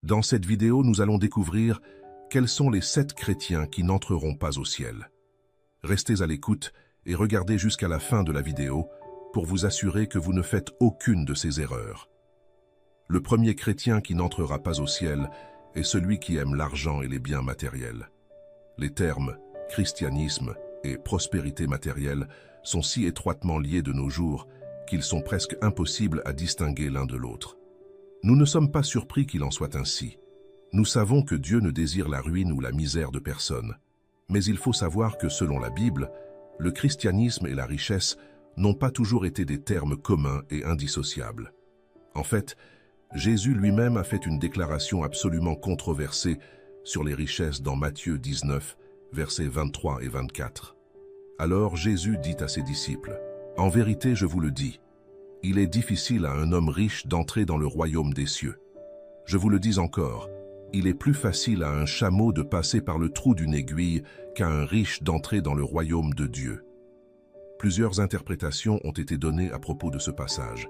Dans cette vidéo, nous allons découvrir quels sont les 7 chrétiens qui n'entreront pas au ciel. Restez à l'écoute et regardez jusqu'à la fin de la vidéo pour vous assurer que vous ne faites aucune de ces erreurs. Le premier chrétien qui n'entrera pas au ciel est celui qui aime l'argent et les biens matériels. Les termes « christianisme » et « prospérité matérielle » sont si étroitement liés de nos jours qu'ils sont presque impossibles à distinguer l'un de l'autre. Nous ne sommes pas surpris qu'il en soit ainsi. Nous savons que Dieu ne désire la ruine ou la misère de personne. Mais il faut savoir que selon la Bible, le christianisme et la richesse n'ont pas toujours été des termes communs et indissociables. En fait, Jésus lui-même a fait une déclaration absolument controversée sur les richesses dans Matthieu 19, versets 23 et 24. Alors Jésus dit à ses disciples, « En vérité, je vous le dis, il est difficile à un homme riche d'entrer dans le royaume des cieux. Je vous le dis encore, il est plus facile à un chameau de passer par le trou d'une aiguille qu'à un riche d'entrer dans le royaume de Dieu. » Plusieurs interprétations ont été données à propos de ce passage.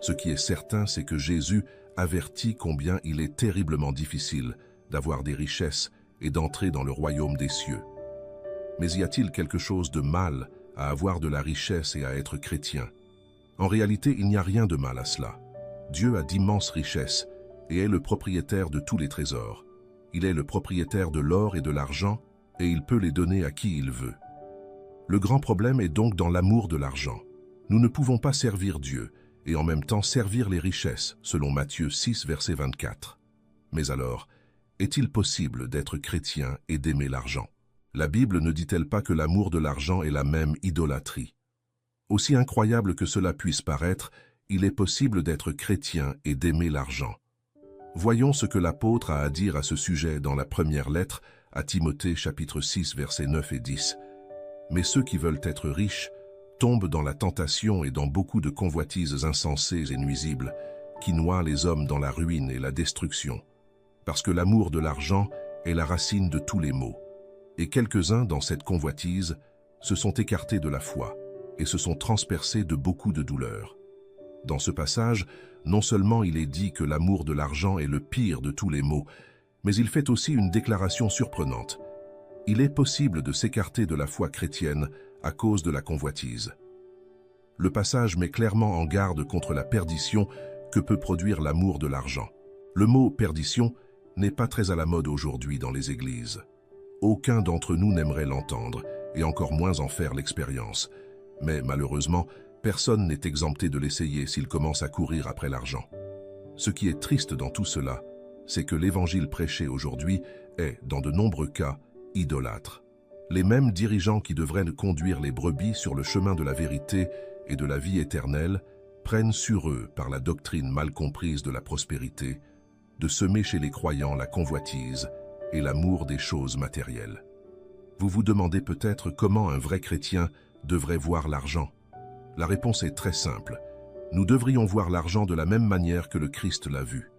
Ce qui est certain, c'est que Jésus avertit combien il est terriblement difficile d'avoir des richesses et d'entrer dans le royaume des cieux. Mais y a-t-il quelque chose de mal à avoir de la richesse et à être chrétien? En réalité, il n'y a rien de mal à cela. Dieu a d'immenses richesses et est le propriétaire de tous les trésors. Il est le propriétaire de l'or et de l'argent et il peut les donner à qui il veut. Le grand problème est donc dans l'amour de l'argent. Nous ne pouvons pas servir Dieu et en même temps servir les richesses, selon Matthieu 6, verset 24. Mais alors, est-il possible d'être chrétien et d'aimer l'argent? La Bible ne dit-elle pas que l'amour de l'argent est la même idolâtrie? Aussi incroyable que cela puisse paraître, il est possible d'être chrétien et d'aimer l'argent. Voyons ce que l'apôtre a à dire à ce sujet dans la première lettre à Timothée chapitre 6 versets 9 et 10. Mais ceux qui veulent être riches tombent dans la tentation et dans beaucoup de convoitises insensées et nuisibles qui noient les hommes dans la ruine et la destruction. Parce que l'amour de l'argent est la racine de tous les maux. Et quelques-uns dans cette convoitise se sont écartés de la foi et se sont transpercés de beaucoup de douleurs. Dans ce passage, non seulement il est dit que l'amour de l'argent est le pire de tous les maux, mais il fait aussi une déclaration surprenante. Il est possible de s'écarter de la foi chrétienne à cause de la convoitise. Le passage met clairement en garde contre la perdition que peut produire l'amour de l'argent. Le mot « perdition » n'est pas très à la mode aujourd'hui dans les églises. Aucun d'entre nous n'aimerait l'entendre, et encore moins en faire l'expérience. Mais malheureusement, personne n'est exempté de l'essayer s'il commence à courir après l'argent. Ce qui est triste dans tout cela, c'est que l'évangile prêché aujourd'hui est, dans de nombreux cas, idolâtre. Les mêmes dirigeants qui devraient conduire les brebis sur le chemin de la vérité et de la vie éternelle prennent sur eux, par la doctrine mal comprise de la prospérité, de semer chez les croyants la convoitise et l'amour des choses matérielles. Vous vous demandez peut-être comment un vrai chrétien devrait voir l'argent. La réponse est très simple. Nous devrions voir l'argent de la même manière que le Christ l'a vu.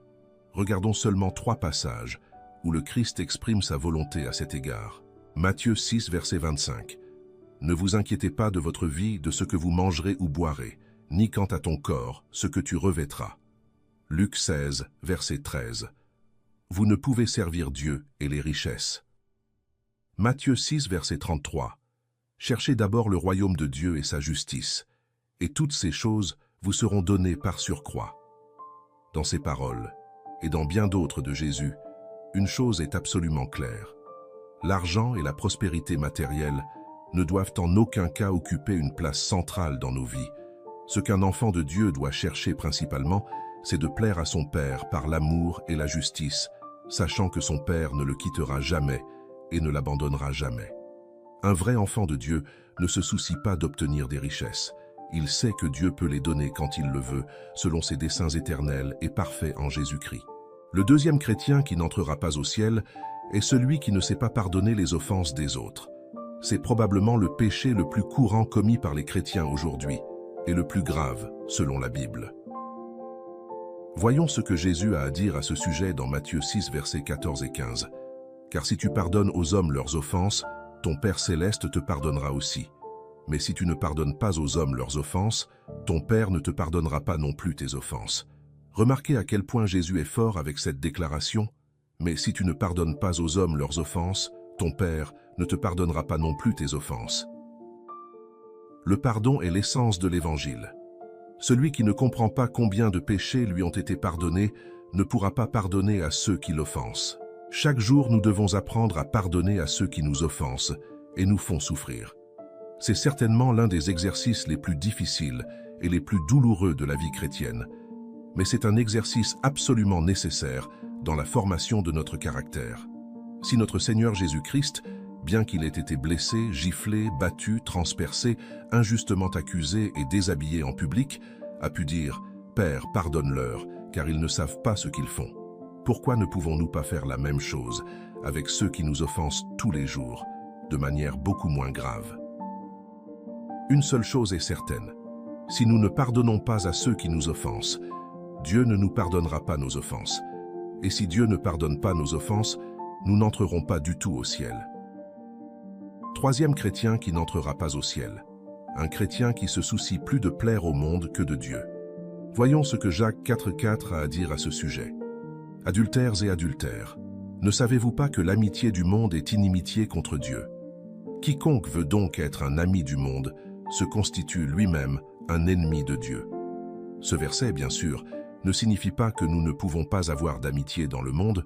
Regardons seulement 3 passages où le Christ exprime sa volonté à cet égard. Matthieu 6, verset 25. « Ne vous inquiétez pas de votre vie, de ce que vous mangerez ou boirez, ni quant à ton corps, ce que tu revêtras. » Luc 16, verset 13. « Vous ne pouvez servir Dieu et les richesses. » Matthieu 6, verset 33. « Cherchez d'abord le royaume de Dieu et sa justice, et toutes ces choses vous seront données par surcroît. » Dans ces paroles, et dans bien d'autres de Jésus, une chose est absolument claire. L'argent et la prospérité matérielle ne doivent en aucun cas occuper une place centrale dans nos vies. Ce qu'un enfant de Dieu doit chercher principalement, c'est de plaire à son Père par l'amour et la justice, sachant que son Père ne le quittera jamais et ne l'abandonnera jamais. Un vrai enfant de Dieu ne se soucie pas d'obtenir des richesses. Il sait que Dieu peut les donner quand il le veut, selon ses desseins éternels et parfaits en Jésus-Christ. Le deuxième chrétien qui n'entrera pas au ciel est celui qui ne sait pas pardonner les offenses des autres. C'est probablement le péché le plus courant commis par les chrétiens aujourd'hui, et le plus grave, selon la Bible. Voyons ce que Jésus a à dire à ce sujet dans Matthieu 6, versets 14 et 15. « Car si tu pardonnes aux hommes leurs offenses, ton Père céleste te pardonnera aussi. Mais si tu ne pardonnes pas aux hommes leurs offenses, ton Père ne te pardonnera pas non plus tes offenses. » Remarquez à quel point Jésus est fort avec cette déclaration. Mais si tu ne pardonnes pas aux hommes leurs offenses, ton Père ne te pardonnera pas non plus tes offenses. Le pardon est l'essence de l'Évangile. Celui qui ne comprend pas combien de péchés lui ont été pardonnés ne pourra pas pardonner à ceux qui l'offensent. Chaque jour, nous devons apprendre à pardonner à ceux qui nous offensent et nous font souffrir. C'est certainement l'un des exercices les plus difficiles et les plus douloureux de la vie chrétienne. Mais c'est un exercice absolument nécessaire dans la formation de notre caractère. Si notre Seigneur Jésus-Christ, bien qu'il ait été blessé, giflé, battu, transpercé, injustement accusé et déshabillé en public, a pu dire « Père, pardonne-leur, car ils ne savent pas ce qu'ils font ». Pourquoi ne pouvons-nous pas faire la même chose avec ceux qui nous offensent tous les jours, de manière beaucoup moins grave? Une seule chose est certaine, si nous ne pardonnons pas à ceux qui nous offensent, Dieu ne nous pardonnera pas nos offenses. Et si Dieu ne pardonne pas nos offenses, nous n'entrerons pas du tout au ciel. Troisième chrétien qui n'entrera pas au ciel. Un chrétien qui se soucie plus de plaire au monde que de Dieu. Voyons ce que Jacques 4,4 a à dire à ce sujet. Adultères et adultères, ne savez-vous pas que l'amitié du monde est inimitié contre Dieu? Quiconque veut donc être un ami du monde se constitue lui-même un ennemi de Dieu. Ce verset, bien sûr, ne signifie pas que nous ne pouvons pas avoir d'amitié dans le monde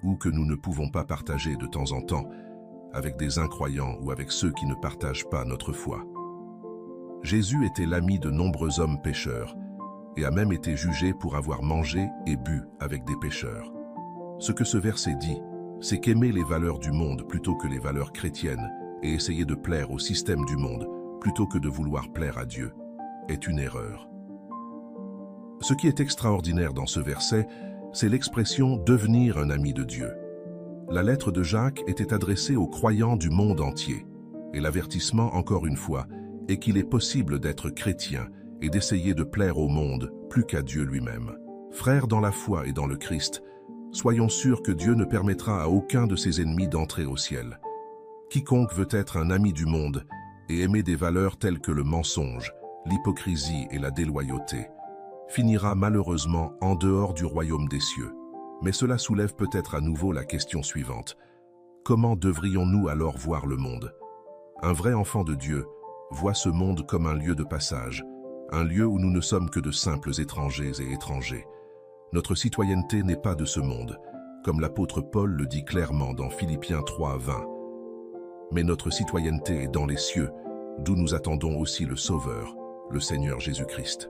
ou que nous ne pouvons pas partager de temps en temps avec des incroyants ou avec ceux qui ne partagent pas notre foi. Jésus était l'ami de nombreux hommes pécheurs et a même été jugé pour avoir mangé et bu avec des pécheurs. Ce que ce verset dit, c'est qu'aimer les valeurs du monde plutôt que les valeurs chrétiennes et essayer de plaire au système du monde plutôt que de vouloir plaire à Dieu est une erreur. Ce qui est extraordinaire dans ce verset, c'est l'expression « devenir un ami de Dieu ». La lettre de Jacques était adressée aux croyants du monde entier. Et l'avertissement, encore une fois, est qu'il est possible d'être chrétien et d'essayer de plaire au monde plus qu'à Dieu lui-même. Frères dans la foi et dans le Christ, soyons sûrs que Dieu ne permettra à aucun de ses ennemis d'entrer au ciel. Quiconque veut être un ami du monde et aimer des valeurs telles que le mensonge, l'hypocrisie et la déloyauté, finira malheureusement en dehors du royaume des cieux. Mais cela soulève peut-être à nouveau la question suivante. Comment devrions-nous alors voir le monde? Un vrai enfant de Dieu voit ce monde comme un lieu de passage, un lieu où nous ne sommes que de simples étrangers et étrangers. Notre citoyenneté n'est pas de ce monde, comme l'apôtre Paul le dit clairement dans Philippiens 3:20. Mais notre citoyenneté est dans les cieux, d'où nous attendons aussi le Sauveur, le Seigneur Jésus-Christ.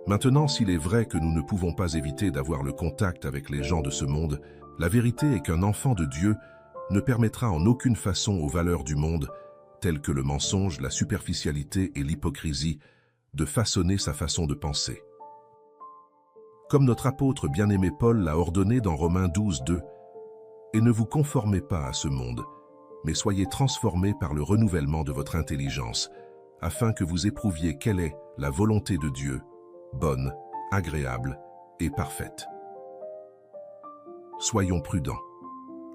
Maintenant, s'il est vrai que nous ne pouvons pas éviter d'avoir le contact avec les gens de ce monde, la vérité est qu'un enfant de Dieu ne permettra en aucune façon aux valeurs du monde, telles que le mensonge, la superficialité et l'hypocrisie, de façonner sa façon de penser. Comme notre apôtre bien-aimé Paul l'a ordonné dans Romains 12:2, « Et ne vous conformez pas à ce monde, mais soyez transformés par le renouvellement de votre intelligence, afin que vous éprouviez quelle est la volonté de Dieu, bonne, agréable et parfaite. » Soyons prudents.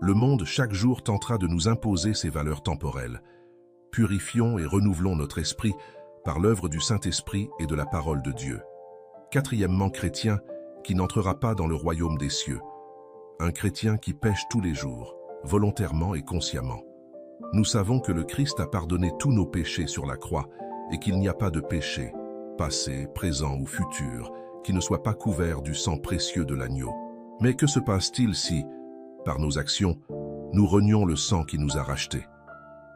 Le monde chaque jour tentera de nous imposer ses valeurs temporelles. Purifions et renouvelons notre esprit par l'œuvre du Saint-Esprit et de la parole de Dieu. Quatrièmement, chrétien qui n'entrera pas dans le royaume des cieux. Un chrétien qui pêche tous les jours, volontairement et consciemment. Nous savons que le Christ a pardonné tous nos péchés sur la croix et qu'il n'y a pas de péché, passé, présent ou futur, qui ne soit pas couvert du sang précieux de l'agneau. Mais que se passe-t-il si, par nos actions, nous renions le sang qui nous a rachetés?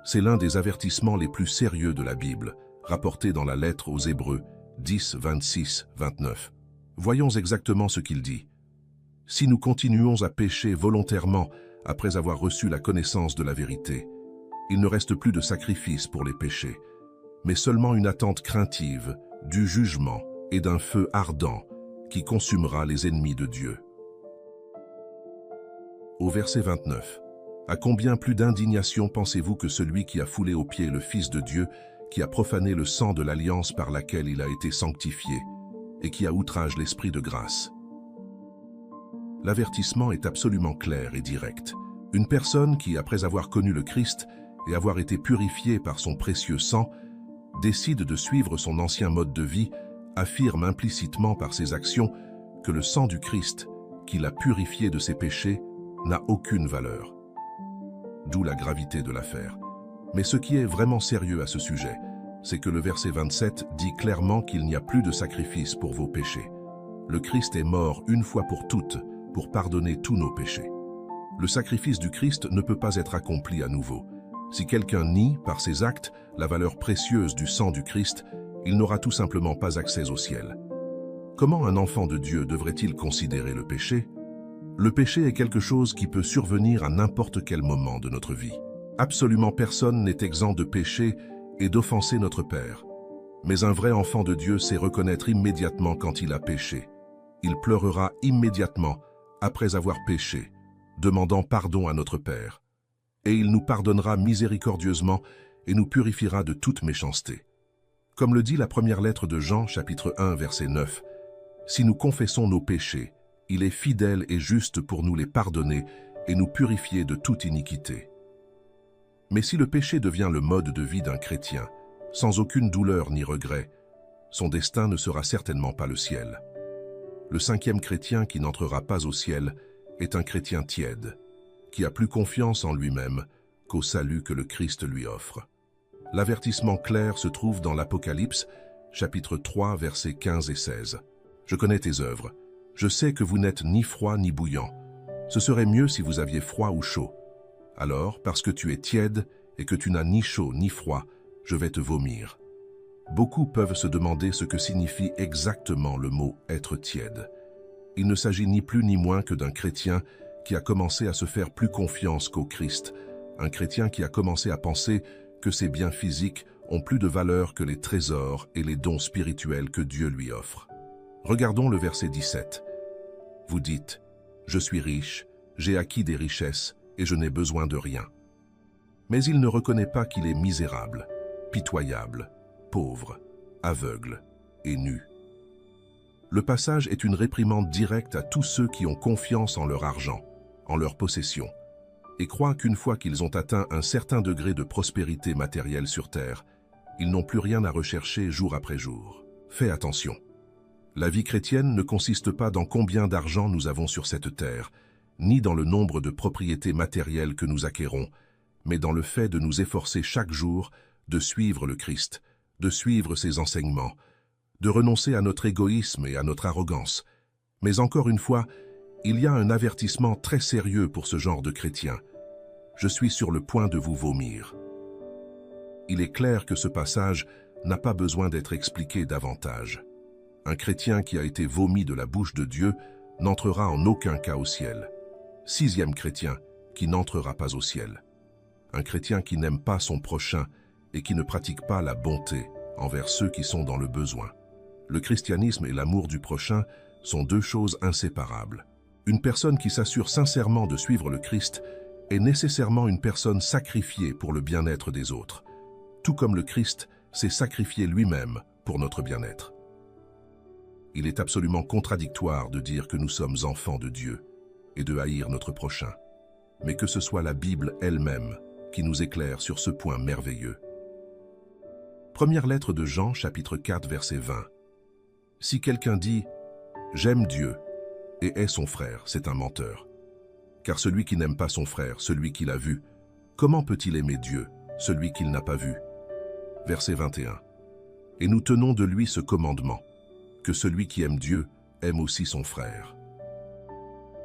C'est l'un des avertissements les plus sérieux de la Bible, rapporté dans la lettre aux Hébreux 10, 26, 29. Voyons exactement ce qu'il dit. « Si nous continuons à pécher volontairement après avoir reçu la connaissance de la vérité, il ne reste plus de sacrifice pour les péchés, mais seulement une attente craintive du jugement et d'un feu ardent qui consumera les ennemis de Dieu. » Au verset 29, « À combien plus d'indignation pensez-vous que celui qui a foulé aux pieds le Fils de Dieu, qui a profané le sang de l'alliance par laquelle il a été sanctifié, et qui a outrage l'Esprit de grâce ?» L'avertissement est absolument clair et direct. Une personne qui, après avoir connu le Christ et avoir été purifiée par son précieux sang, décide de suivre son ancien mode de vie, affirme implicitement par ses actions que le sang du Christ, qui l'a purifié de ses péchés, n'a aucune valeur. D'où la gravité de l'affaire. Mais ce qui est vraiment sérieux à ce sujet, c'est que le verset 27 dit clairement qu'il n'y a plus de sacrifice pour vos péchés. Le Christ est mort une fois pour toutes pour pardonner tous nos péchés. Le sacrifice du Christ ne peut pas être accompli à nouveau. Si quelqu'un nie, par ses actes, la valeur précieuse du sang du Christ, il n'aura tout simplement pas accès au ciel. Comment un enfant de Dieu devrait-il considérer le péché? Le péché est quelque chose qui peut survenir à n'importe quel moment de notre vie. Absolument personne n'est exempt de péché et d'offenser notre Père. Mais un vrai enfant de Dieu sait reconnaître immédiatement quand il a péché. Il pleurera immédiatement après avoir péché, demandant pardon à notre Père. Et il nous pardonnera miséricordieusement et nous purifiera de toute méchanceté. Comme le dit la première lettre de Jean, chapitre 1, verset 9, « Si nous confessons nos péchés, il est fidèle et juste pour nous les pardonner et nous purifier de toute iniquité. » Mais si le péché devient le mode de vie d'un chrétien, sans aucune douleur ni regret, son destin ne sera certainement pas le ciel. Le cinquième chrétien qui n'entrera pas au ciel est un chrétien tiède, qui a plus confiance en lui-même qu'au salut que le Christ lui offre. L'avertissement clair se trouve dans l'Apocalypse, chapitre 3, versets 15 et 16. « Je connais tes œuvres. Je sais que vous n'êtes ni froid ni bouillant. Ce serait mieux si vous aviez froid ou chaud. Alors, parce que tu es tiède et que tu n'as ni chaud ni froid, je vais te vomir. » Beaucoup peuvent se demander ce que signifie exactement le mot « être tiède ». Il ne s'agit ni plus ni moins que d'un chrétien qui a commencé à se faire plus confiance qu'au Christ, un chrétien qui a commencé à penser que ses biens physiques ont plus de valeur que les trésors et les dons spirituels que Dieu lui offre. Regardons le verset 17. Vous dites, « Je suis riche, j'ai acquis des richesses et je n'ai besoin de rien. » Mais il ne reconnaît pas qu'il est misérable, pitoyable, pauvre, aveugle et nu. Le passage est une réprimande directe à tous ceux qui ont confiance en leur argent, en leur possession, et croient qu'une fois qu'ils ont atteint un certain degré de prospérité matérielle sur terre, ils n'ont plus rien à rechercher jour après jour. Fais attention. La vie chrétienne ne consiste pas dans combien d'argent nous avons sur cette terre, ni dans le nombre de propriétés matérielles que nous acquérons, mais dans le fait de nous efforcer chaque jour de suivre le Christ, de suivre ses enseignements, de renoncer à notre égoïsme et à notre arrogance. Mais encore une fois, il y a un avertissement très sérieux pour ce genre de chrétiens. Je suis sur le point de vous vomir. Il est clair que ce passage n'a pas besoin d'être expliqué davantage. Un chrétien qui a été vomi de la bouche de Dieu n'entrera en aucun cas au ciel. Sixième chrétien qui n'entrera pas au ciel. Un chrétien qui n'aime pas son prochain et qui ne pratique pas la bonté envers ceux qui sont dans le besoin. Le christianisme et l'amour du prochain sont deux choses inséparables. Une personne qui s'assure sincèrement de suivre le Christ est nécessairement une personne sacrifiée pour le bien-être des autres, tout comme le Christ s'est sacrifié lui-même pour notre bien-être. Il est absolument contradictoire de dire que nous sommes enfants de Dieu et de haïr notre prochain, mais que ce soit la Bible elle-même qui nous éclaire sur ce point merveilleux. Première lettre de Jean, chapitre 4, verset 20. Si quelqu'un dit « J'aime Dieu » et est son frère, c'est un menteur. Car celui qui n'aime pas son frère, celui qu'il a vu, comment peut-il aimer Dieu, celui qu'il n'a pas vu? Verset 21. Et nous tenons de lui ce commandement, que celui qui aime Dieu aime aussi son frère.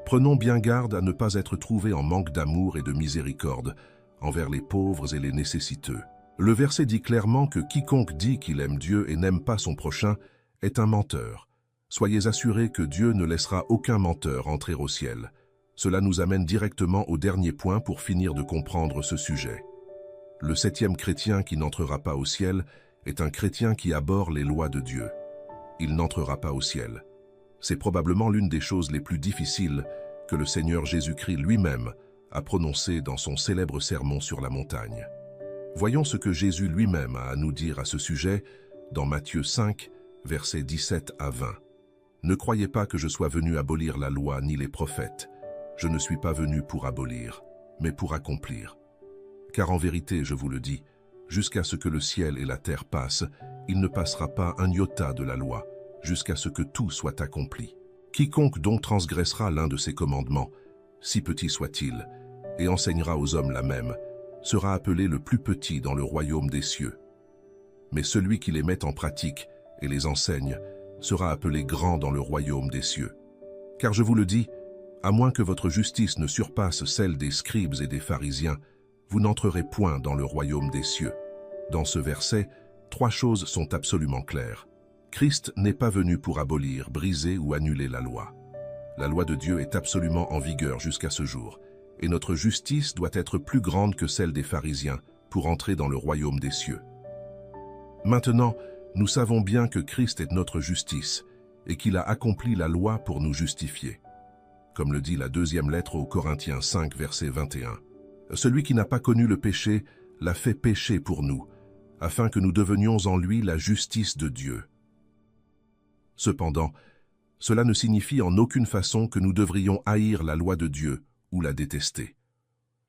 Prenons bien garde à ne pas être trouvés en manque d'amour et de miséricorde envers les pauvres et les nécessiteux. Le verset dit clairement que quiconque dit qu'il aime Dieu et n'aime pas son prochain est un menteur. Soyez assurés que Dieu ne laissera aucun menteur entrer au ciel. Cela nous amène directement au dernier point pour finir de comprendre ce sujet. Le septième chrétien qui n'entrera pas au ciel est un chrétien qui abhorre les lois de Dieu. Il n'entrera pas au ciel. C'est probablement l'une des choses les plus difficiles que le Seigneur Jésus-Christ lui-même a prononcées dans son célèbre sermon sur la montagne. Voyons ce que Jésus lui-même a à nous dire à ce sujet dans Matthieu 5, versets 17 à 20. « Ne croyez pas que je sois venu abolir la loi ni les prophètes. Je ne suis pas venu pour abolir, mais pour accomplir. Car en vérité, je vous le dis, jusqu'à ce que le ciel et la terre passent, il ne passera pas un iota de la loi, jusqu'à ce que tout soit accompli. Quiconque donc transgressera l'un de ces commandements, si petit soit-il, et enseignera aux hommes la même, sera appelé le plus petit dans le royaume des cieux. Mais celui qui les met en pratique et les enseigne sera appelé grand dans le royaume des cieux. Car je vous le dis, à moins que votre justice ne surpasse celle des scribes et des pharisiens, vous n'entrerez point dans le royaume des cieux. Dans ce verset, 3 choses sont absolument claires. Christ n'est pas venu pour abolir, briser ou annuler la loi. La loi de Dieu est absolument en vigueur jusqu'à ce jour, et notre justice doit être plus grande que celle des pharisiens pour entrer dans le royaume des cieux. Maintenant, nous savons bien que Christ est notre justice et qu'il a accompli la loi pour nous justifier. Comme le dit la deuxième lettre aux Corinthiens 5, verset 21. Celui qui n'a pas connu le péché l'a fait pécher pour nous, afin que nous devenions en lui la justice de Dieu. Cependant, cela ne signifie en aucune façon que nous devrions haïr la loi de Dieu ou la détester.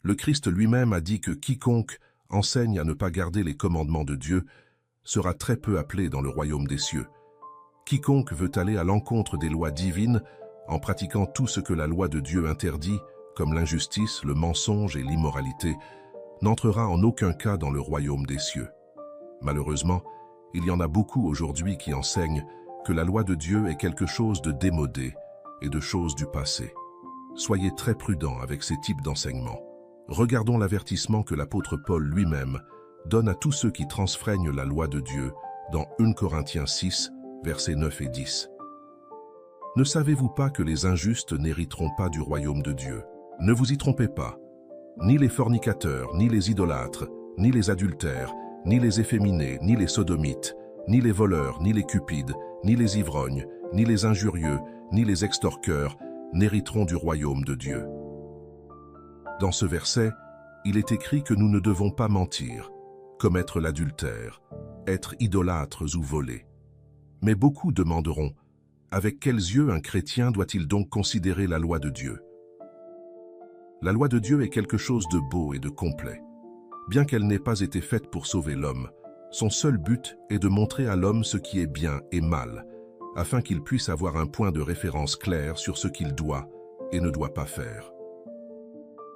Le Christ lui-même a dit que quiconque enseigne à ne pas garder les commandements de Dieu sera très peu appelé dans le royaume des cieux. Quiconque veut aller à l'encontre des lois divines en pratiquant tout ce que la loi de Dieu interdit, comme l'injustice, le mensonge et l'immoralité, n'entrera en aucun cas dans le royaume des cieux. Malheureusement, il y en a beaucoup aujourd'hui qui enseignent que la loi de Dieu est quelque chose de démodé et de choses du passé. Soyez très prudents avec ces types d'enseignements. Regardons l'avertissement que l'apôtre Paul lui-même donne à tous ceux qui transfreignent la loi de Dieu dans 1 Corinthiens 6, versets 9 et 10. Ne savez-vous pas que les injustes n'hériteront pas du royaume de Dieu? Ne vous y trompez pas. Ni les fornicateurs, ni les idolâtres, ni les adultères, ni les efféminés, ni les sodomites, ni les voleurs, ni les cupides, ni les ivrognes, ni les injurieux, ni les extorqueurs n'hériteront du royaume de Dieu. Dans ce verset, il est écrit que nous ne devons pas mentir, commettre l'adultère, être idolâtres ou voler. Mais beaucoup demanderont, avec quels yeux un chrétien doit-il donc considérer la loi de Dieu? La loi de Dieu est quelque chose de beau et de complet. Bien qu'elle n'ait pas été faite pour sauver l'homme, son seul but est de montrer à l'homme ce qui est bien et mal, afin qu'il puisse avoir un point de référence clair sur ce qu'il doit et ne doit pas faire.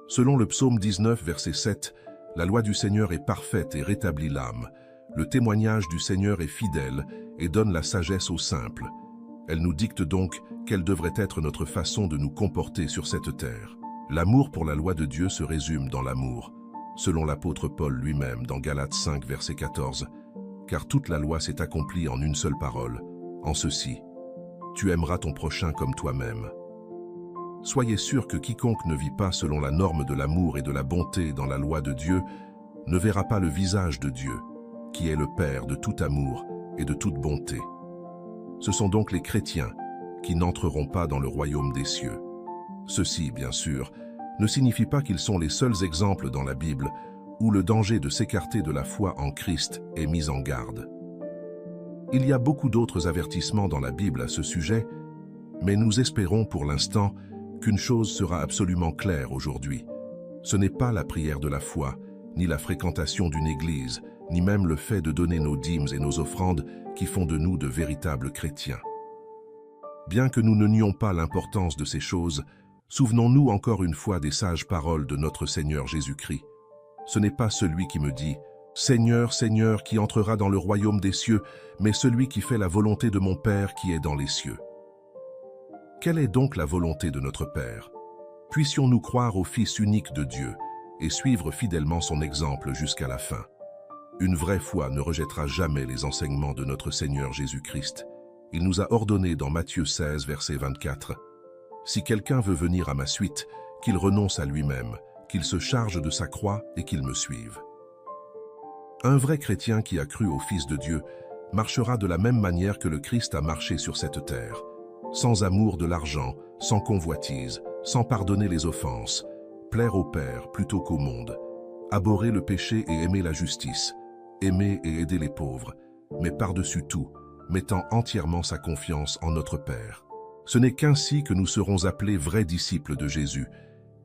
Selon le psaume 19, verset 7, la loi du Seigneur est parfaite et rétablit l'âme. Le témoignage du Seigneur est fidèle et donne la sagesse aux simples. Elle nous dicte donc quelle devrait être notre façon de nous comporter sur cette terre. L'amour pour la loi de Dieu se résume dans l'amour, selon l'apôtre Paul lui-même dans Galates 5, verset 14, car toute la loi s'est accomplie en une seule parole, en ceci: tu aimeras ton prochain comme toi-même. Soyez sûrs que quiconque ne vit pas selon la norme de l'amour et de la bonté dans la loi de Dieu ne verra pas le visage de Dieu, qui est le Père de tout amour et de toute bonté. Ce sont donc les chrétiens qui n'entreront pas dans le royaume des cieux. Ceci, bien sûr, ne signifie pas qu'ils sont les seuls exemples dans la Bible où le danger de s'écarter de la foi en Christ est mis en garde. Il y a beaucoup d'autres avertissements dans la Bible à ce sujet, mais nous espérons pour l'instant qu'une chose sera absolument claire aujourd'hui. Ce n'est pas la prière de la foi, ni la fréquentation d'une église, ni même le fait de donner nos dîmes et nos offrandes qui font de nous de véritables chrétiens. Bien que nous ne nions pas l'importance de ces choses, souvenons-nous encore une fois des sages paroles de notre Seigneur Jésus-Christ. Ce n'est pas celui qui me dit « Seigneur, Seigneur » qui entrera dans le royaume des cieux, mais celui qui fait la volonté de mon Père qui est dans les cieux. Quelle est donc la volonté de notre Père? Puissions-nous croire au Fils unique de Dieu et suivre fidèlement son exemple jusqu'à la fin. Une vraie foi ne rejettera jamais les enseignements de notre Seigneur Jésus-Christ. Il nous a ordonné dans Matthieu 16, verset 24, « Si quelqu'un veut venir à ma suite, qu'il renonce à lui-même, qu'il se charge de sa croix et qu'il me suive. » Un vrai chrétien qui a cru au Fils de Dieu marchera de la même manière que le Christ a marché sur cette terre, sans amour de l'argent, sans convoitise, sans pardonner les offenses, plaire au Père plutôt qu'au monde, abhorrer le péché et aimer la justice, aimer et aider les pauvres, mais par-dessus tout, mettant entièrement sa confiance en notre Père. Ce n'est qu'ainsi que nous serons appelés vrais disciples de Jésus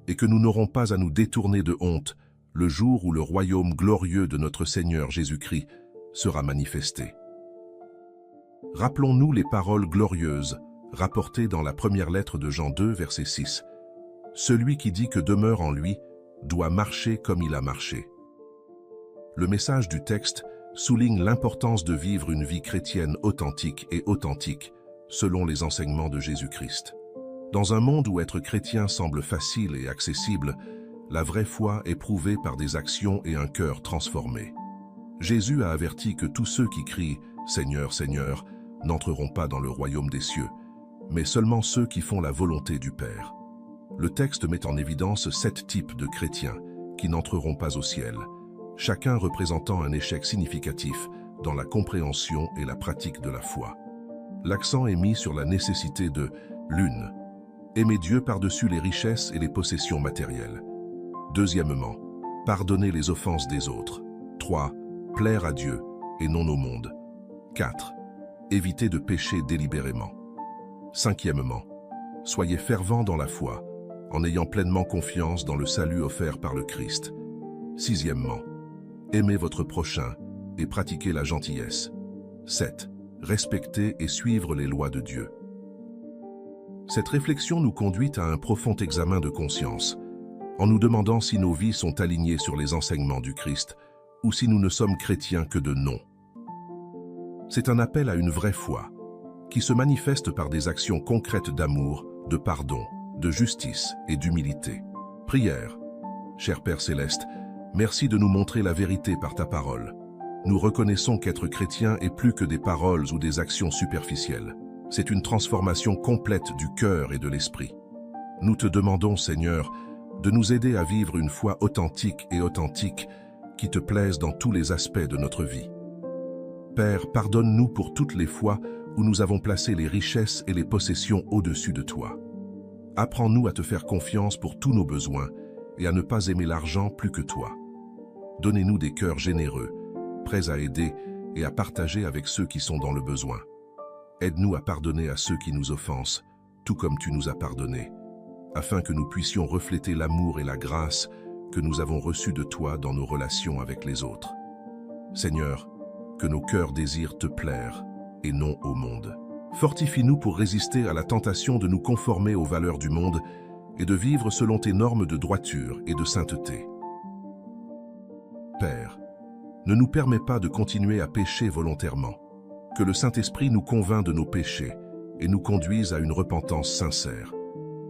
et que nous n'aurons pas à nous détourner de honte le jour où le royaume glorieux de notre Seigneur Jésus-Christ sera manifesté. Rappelons-nous les paroles glorieuses, rapporté dans la première lettre de Jean 2, verset 6. Celui qui dit que demeure en lui doit marcher comme il a marché. Le message du texte souligne l'importance de vivre une vie chrétienne authentique, selon les enseignements de Jésus-Christ. Dans un monde où être chrétien semble facile et accessible, la vraie foi est prouvée par des actions et un cœur transformé. Jésus a averti que tous ceux qui crient « Seigneur, Seigneur » n'entreront pas dans le royaume des cieux, mais seulement ceux qui font la volonté du Père. Le texte met en évidence 7 types de chrétiens qui n'entreront pas au ciel, chacun représentant un échec significatif dans la compréhension et la pratique de la foi. L'accent est mis sur la nécessité de l'une, aimer Dieu par-dessus les richesses et les possessions matérielles. Deuxièmement, pardonner les offenses des autres. 3. Plaire à Dieu et non au monde. 4. Éviter de pécher délibérément. Cinquièmement, soyez fervents dans la foi, en ayant pleinement confiance dans le salut offert par le Christ. Sixièmement, aimez votre prochain et pratiquez la gentillesse. 7. Respecter et suivre les lois de Dieu. Cette réflexion nous conduit à un profond examen de conscience, en nous demandant si nos vies sont alignées sur les enseignements du Christ ou si nous ne sommes chrétiens que de nom. C'est un appel à une vraie foi, qui se manifeste par des actions concrètes d'amour, de pardon, de justice et d'humilité. Prière. Cher Père Céleste, merci de nous montrer la vérité par ta parole. Nous reconnaissons qu'être chrétien est plus que des paroles ou des actions superficielles. C'est une transformation complète du cœur et de l'esprit. Nous te demandons, Seigneur, de nous aider à vivre une foi authentique qui te plaise dans tous les aspects de notre vie. Père, pardonne-nous pour toutes les fois où nous avons placé les richesses et les possessions au-dessus de toi. Apprends-nous à te faire confiance pour tous nos besoins et à ne pas aimer l'argent plus que toi. Donnez-nous des cœurs généreux, prêts à aider et à partager avec ceux qui sont dans le besoin. Aide-nous à pardonner à ceux qui nous offensent, tout comme tu nous as pardonné, afin que nous puissions refléter l'amour et la grâce que nous avons reçus de toi dans nos relations avec les autres. Seigneur, que nos cœurs désirent te plaire et non au monde. Fortifie-nous pour résister à la tentation de nous conformer aux valeurs du monde et de vivre selon tes normes de droiture et de sainteté. Père, ne nous permets pas de continuer à pécher volontairement. Que le Saint-Esprit nous convainc de nos péchés et nous conduise à une repentance sincère.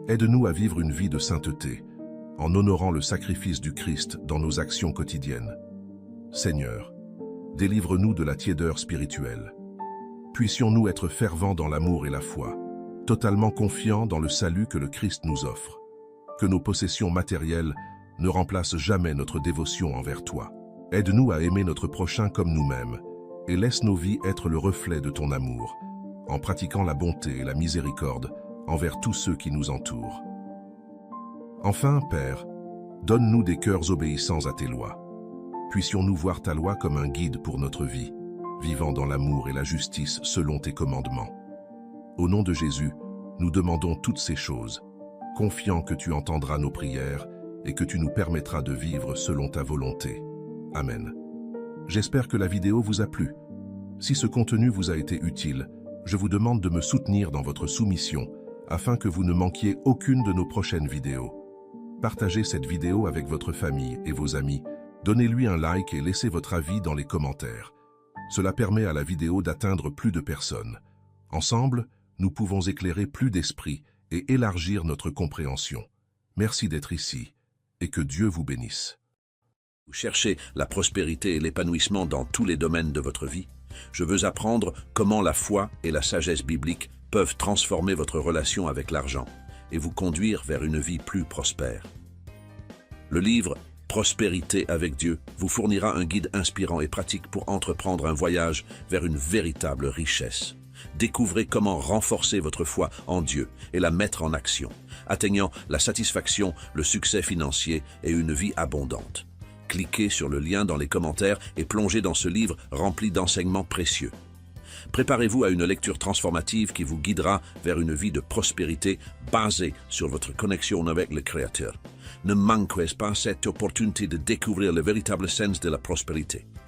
Aide-nous à vivre une vie de sainteté, en honorant le sacrifice du Christ dans nos actions quotidiennes. Seigneur, délivre-nous de la tiédeur spirituelle. Puissions-nous être fervents dans l'amour et la foi, totalement confiants dans le salut que le Christ nous offre. Que nos possessions matérielles ne remplacent jamais notre dévotion envers toi. Aide-nous à aimer notre prochain comme nous-mêmes et laisse nos vies être le reflet de ton amour, en pratiquant la bonté et la miséricorde envers tous ceux qui nous entourent. Enfin, Père, donne-nous des cœurs obéissants à tes lois. Puissions-nous voir ta loi comme un guide pour notre vie, vivant dans l'amour et la justice selon tes commandements. Au nom de Jésus, nous demandons toutes ces choses, confiants que tu entendras nos prières et que tu nous permettras de vivre selon ta volonté. Amen. J'espère que la vidéo vous a plu. Si ce contenu vous a été utile, je vous demande de me soutenir dans votre soumission afin que vous ne manquiez aucune de nos prochaines vidéos. Partagez cette vidéo avec votre famille et vos amis, donnez-lui un like et laissez votre avis dans les commentaires. Cela permet à la vidéo d'atteindre plus de personnes. Ensemble, nous pouvons éclairer plus d'esprits et élargir notre compréhension. Merci d'être ici et que Dieu vous bénisse. Vous cherchez la prospérité et l'épanouissement dans tous les domaines de votre vie? Je veux apprendre comment la foi et la sagesse biblique peuvent transformer votre relation avec l'argent et vous conduire vers une vie plus prospère. Le livre « Prospérité avec Dieu » vous fournira un guide inspirant et pratique pour entreprendre un voyage vers une véritable richesse. Découvrez comment renforcer votre foi en Dieu et la mettre en action, atteignant la satisfaction, le succès financier et une vie abondante. Cliquez sur le lien dans les commentaires et plongez dans ce livre rempli d'enseignements précieux. Préparez-vous à une lecture transformative qui vous guidera vers une vie de prospérité basée sur votre connexion avec le Créateur. Ne manquez pas cette opportunité de découvrir le véritable sens de la prospérité.